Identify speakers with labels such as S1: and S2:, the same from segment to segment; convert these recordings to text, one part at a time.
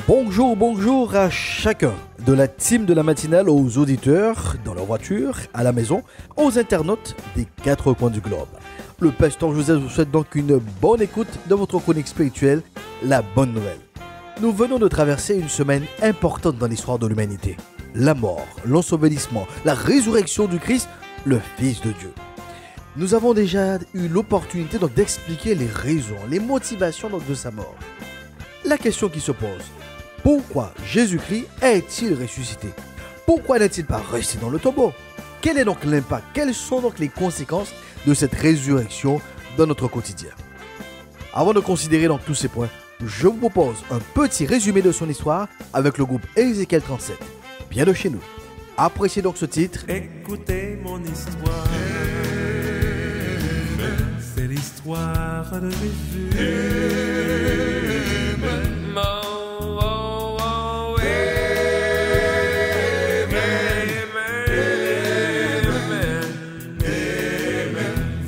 S1: Bonjour, bonjour à chacun, de la team de la matinale aux auditeurs, dans leur voiture, à la maison, aux internautes des quatre coins du globe. Le pasteur Joseph vous souhaite donc une bonne écoute de votre chronique spirituelle, La Bonne Nouvelle. Nous venons de traverser une semaine importante dans l'histoire de l'humanité. La mort, l'ensevelissement, la résurrection du Christ, le Fils de Dieu. Nous avons déjà eu l'opportunité donc d'expliquer les raisons, les motivations donc de sa mort. La question qui se pose: pourquoi Jésus-Christ est-il ressuscité? Pourquoi n'est-il pas resté dans le tombeau? Quel est donc l'impact? Quelles sont donc les conséquences de cette résurrection dans notre quotidien? Avant de considérer donc tous ces points, je vous propose un petit résumé de son histoire avec le groupe Ézéchiel 37. Bien de chez nous. Appréciez donc ce titre.
S2: Écoutez mon histoire. C'est l'histoire de Jésus.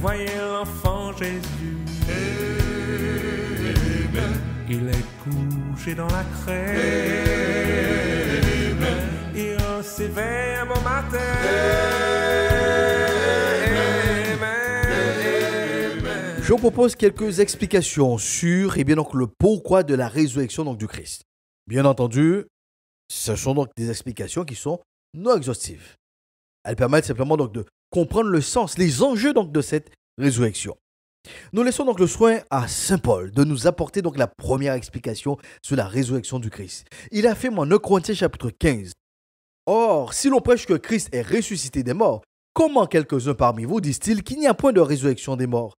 S2: Voyez l'enfant Jésus. Il est couché dans la crèche. Il s'éveille un bon matin.
S1: Je vous propose quelques explications sur donc, le pourquoi de la résurrection donc, du Christ. Bien entendu, ce sont donc des explications qui sont non exhaustives. Elles permettent simplement donc, de comprendre le sens, les enjeux donc, de cette résurrection. Nous laissons donc le soin à Saint Paul de nous apporter donc la première explication sur la résurrection du Christ. Il affirme en 1 Corinthiens chapitre 15. Or, si l'on prêche que Christ est ressuscité des morts, comment quelques-uns parmi vous disent-ils qu'il n'y a point de résurrection des morts?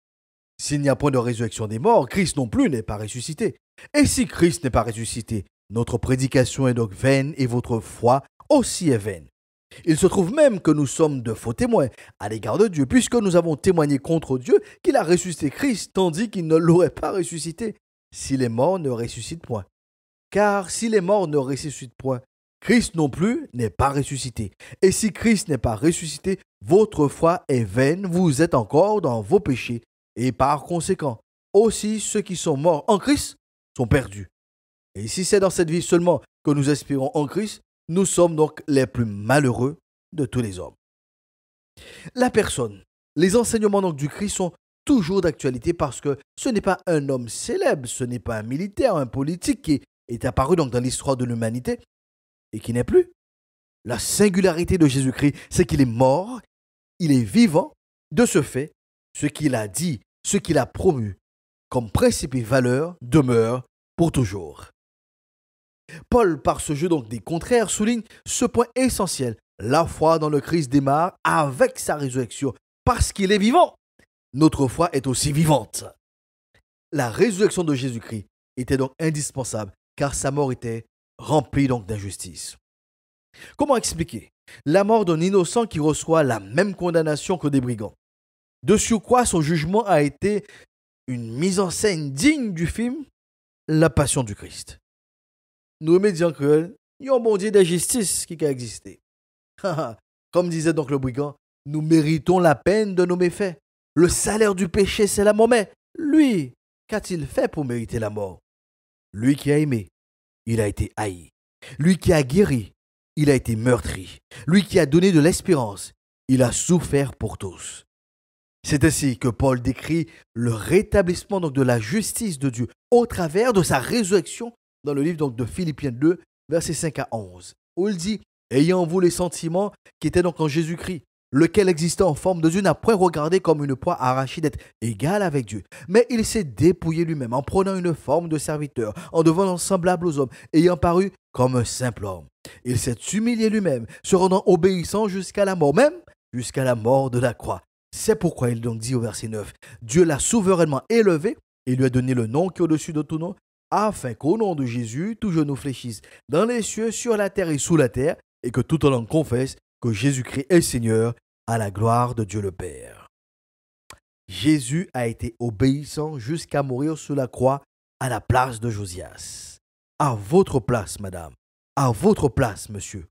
S1: S'il n'y a point de résurrection des morts, Christ non plus n'est pas ressuscité. Et si Christ n'est pas ressuscité, notre prédication est donc vaine et votre foi aussi est vaine. Il se trouve même que nous sommes de faux témoins à l'égard de Dieu, puisque nous avons témoigné contre Dieu qu'il a ressuscité Christ, tandis qu'il ne l'aurait pas ressuscité, si les morts ne ressuscitent point. Car si les morts ne ressuscitent point, Christ non plus n'est pas ressuscité. Et si Christ n'est pas ressuscité, votre foi est vaine, vous êtes encore dans vos péchés. Et par conséquent, aussi ceux qui sont morts en Christ sont perdus. Et si c'est dans cette vie seulement que nous espérons en Christ, nous sommes donc les plus malheureux de tous les hommes. La personne, les enseignements donc du Christ sont toujours d'actualité parce que ce n'est pas un homme célèbre, ce n'est pas un militaire, un politique qui est apparu donc dans l'histoire de l'humanité et qui n'est plus. La singularité de Jésus-Christ, c'est qu'il est mort, il est vivant. De ce fait, ce qu'il a dit, ce qu'il a promu comme principe et valeur demeure pour toujours. Paul, par ce jeu donc des contraires, souligne ce point essentiel. La foi dans le Christ démarre avec sa résurrection parce qu'il est vivant. Notre foi est aussi vivante. La résurrection de Jésus-Christ était donc indispensable car sa mort était remplie donc d'injustice. Comment expliquer la mort d'un innocent qui reçoit la même condamnation que des brigands? De surcroît, son jugement a été une mise en scène digne du film La Passion du Christ. Nous médias cruels, il y a un bon Dieu de justice qui a existé. Comme disait donc le brigand, nous méritons la peine de nos méfaits. Le salaire du péché, c'est la mort. Mais lui, qu'a-t-il fait pour mériter la mort? Lui qui a aimé, il a été haï. Lui qui a guéri, il a été meurtri. Lui qui a donné de l'espérance, il a souffert pour tous. C'est ainsi que Paul décrit le rétablissement donc de la justice de Dieu au travers de sa résurrection dans le livre donc de Philippiens 2, versets 5 à 11, où il dit « Ayant en vous les sentiments qui étaient donc en Jésus-Christ, lequel existant en forme de Dieu n'a point regardé comme une proie arrachée d'être égal avec Dieu, mais il s'est dépouillé lui-même en prenant une forme de serviteur, en devenant semblable aux hommes, ayant paru comme un simple homme. Il s'est humilié lui-même, se rendant obéissant jusqu'à la mort, même jusqu'à la mort de la croix. C'est pourquoi il donc dit au verset 9, Dieu l'a souverainement élevé et lui a donné le nom qui est au-dessus de tout nom, afin qu'au nom de Jésus, tout genou fléchisse dans les cieux, sur la terre et sous la terre, et que toute langue confesse que Jésus-Christ est Seigneur, à la gloire de Dieu le Père. Jésus a été obéissant jusqu'à mourir sur la croix à la place de Josias. À votre place, madame. À votre place, monsieur.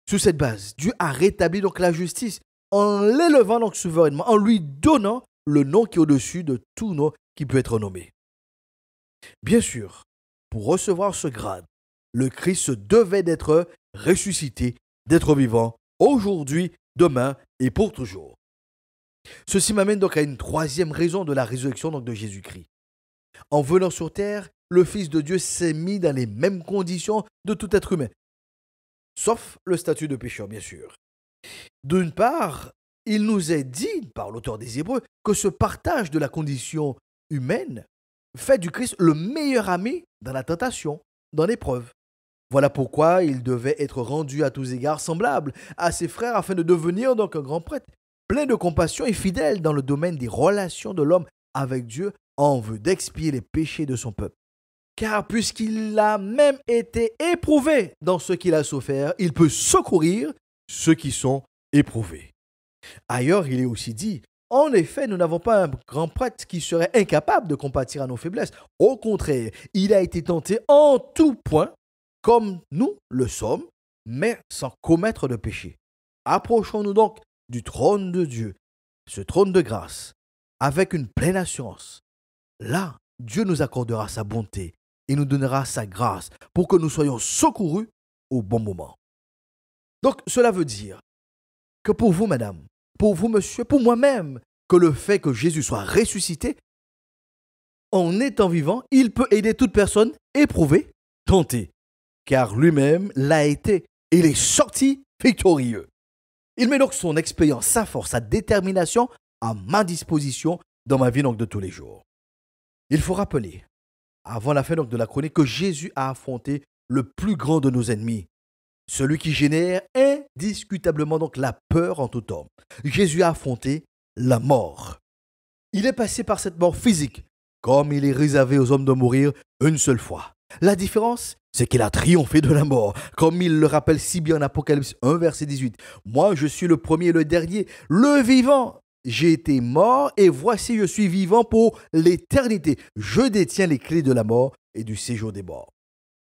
S1: Sur cette base, Dieu a rétabli donc la justice en l'élevant donc souverainement, en lui donnant le nom qui est au-dessus de tout nom qui peut être nommé. Bien sûr, pour recevoir ce grade, le Christ devait d'être ressuscité, d'être vivant, aujourd'hui, demain et pour toujours. Ceci m'amène donc à une troisième raison de la résurrection donc de Jésus-Christ. En venant sur terre, le Fils de Dieu s'est mis dans les mêmes conditions de tout être humain, sauf le statut de pécheur, bien sûr. D'une part, il nous est dit par l'auteur des Hébreux que ce partage de la condition humaine fait du Christ le meilleur ami dans la tentation, dans l'épreuve. Voilà pourquoi il devait être rendu à tous égards semblable à ses frères afin de devenir donc un grand prêtre, plein de compassion et fidèle dans le domaine des relations de l'homme avec Dieu en vue d'expier les péchés de son peuple. Car puisqu'il a même été éprouvé dans ce qu'il a souffert, il peut secourir ceux qui sont éprouvés. Ailleurs, il est aussi dit, en effet, nous n'avons pas un grand prêtre qui serait incapable de compatir à nos faiblesses. Au contraire, il a été tenté en tout point, comme nous le sommes, mais sans commettre de péché. Approchons-nous donc du trône de Dieu, ce trône de grâce, avec une pleine assurance. Là, Dieu nous accordera sa bonté et nous donnera sa grâce pour que nous soyons secourus au bon moment. Donc, cela veut dire que pour vous, madame, pour vous, monsieur, pour moi-même, que le fait que Jésus soit ressuscité, en étant vivant, il peut aider toute personne éprouvée, tentée, car lui-même l'a été et il est sorti victorieux. Il met donc son expérience, sa force, sa détermination à ma disposition dans ma vie donc, de tous les jours. Il faut rappeler, avant la fin donc, de la chronique, que Jésus a affronté le plus grand de nos ennemis, celui qui génère indiscutablement donc la peur en tout homme. Jésus a affronté la mort. Il est passé par cette mort physique, comme il est réservé aux hommes de mourir une seule fois. La différence, c'est qu'il a triomphé de la mort, comme il le rappelle si bien en Apocalypse 1, verset 18. « Moi, je suis le premier et le dernier, le vivant. J'ai été mort et voici, je suis vivant pour l'éternité. Je détiens les clés de la mort et du séjour des morts. »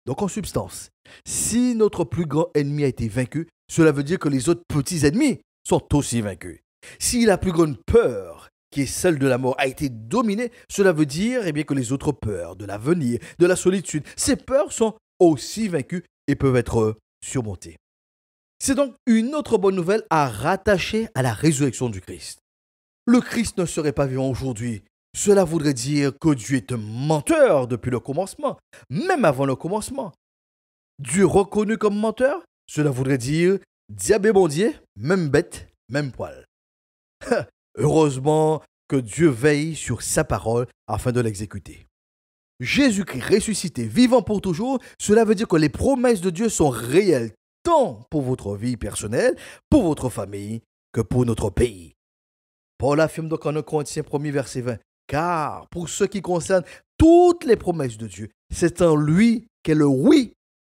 S1: Donc en substance, si notre plus grand ennemi a été vaincu, cela veut dire que les autres petits ennemis sont aussi vaincus. Si la plus grande peur, qui est celle de la mort, a été dominée, cela veut dire que les autres peurs de l'avenir, de la solitude, ces peurs sont aussi vaincues et peuvent être surmontées. C'est donc une autre bonne nouvelle à rattacher à la résurrection du Christ. Le Christ ne serait pas vivant aujourd'hui. Cela voudrait dire que Dieu est un menteur depuis le commencement, même avant le commencement. Dieu reconnu comme menteur, cela voudrait dire diable et bon Dieu, même bête, même poil. Heureusement que Dieu veille sur sa parole afin de l'exécuter. Jésus-Christ ressuscité, vivant pour toujours, cela veut dire que les promesses de Dieu sont réelles tant pour votre vie personnelle, pour votre famille, que pour notre pays. Paul affirme donc en 1 Corinthiens 1er verset 20, « Car pour ce qui concerne toutes les promesses de Dieu, c'est en lui qu'est le oui.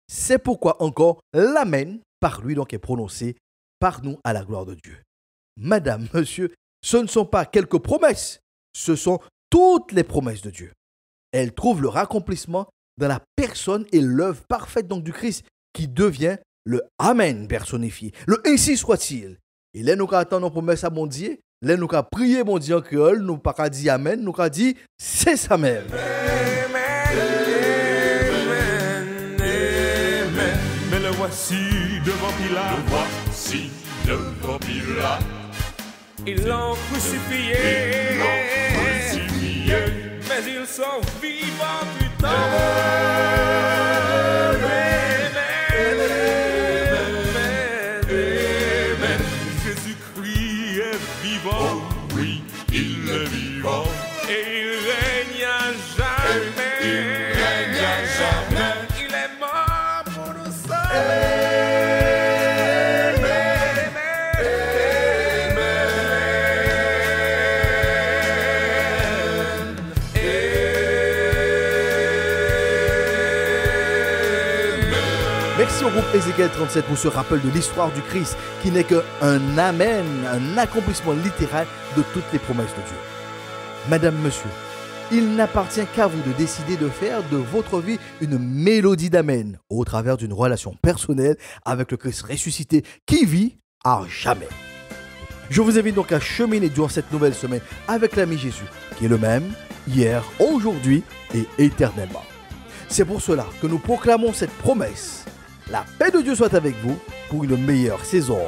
S1: C'est pourquoi encore l'amen par lui donc est prononcé par nous à la gloire de Dieu. » Madame, monsieur, ce ne sont pas quelques promesses, ce sont toutes les promesses de Dieu. Elles trouvent leur accomplissement dans la personne et l'œuvre parfaite donc du Christ qui devient le Amen personnifié, le ainsi soit-il. Et là, nous attendons nos promesses à mon Dieu, là, nous avons prié mon Dieu en créole, nous n'avons pas dit Amen, nous avons dit c'est ça même.
S2: Mais le voici devant Pilate.
S3: Le voici devant Pilate.
S2: Ils l'ont crucifié. Mais ils sont vivants plus Jésus-Christ est vivant.
S3: Oui, il est vivant.
S2: Et il règne à jamais. Il est mort pour nous sauver.
S1: Merci au groupe Ézéchiel 37 pour ce rappel de l'histoire du Christ qui n'est qu'un amen, un accomplissement littéral de toutes les promesses de Dieu. Madame, monsieur, il n'appartient qu'à vous de décider de faire de votre vie une mélodie d'amen au travers d'une relation personnelle avec le Christ ressuscité qui vit à jamais. Je vous invite donc à cheminer durant cette nouvelle semaine avec l'ami Jésus qui est le même hier, aujourd'hui et éternellement. C'est pour cela que nous proclamons cette promesse. La paix de Dieu soit avec vous pour une meilleure saison.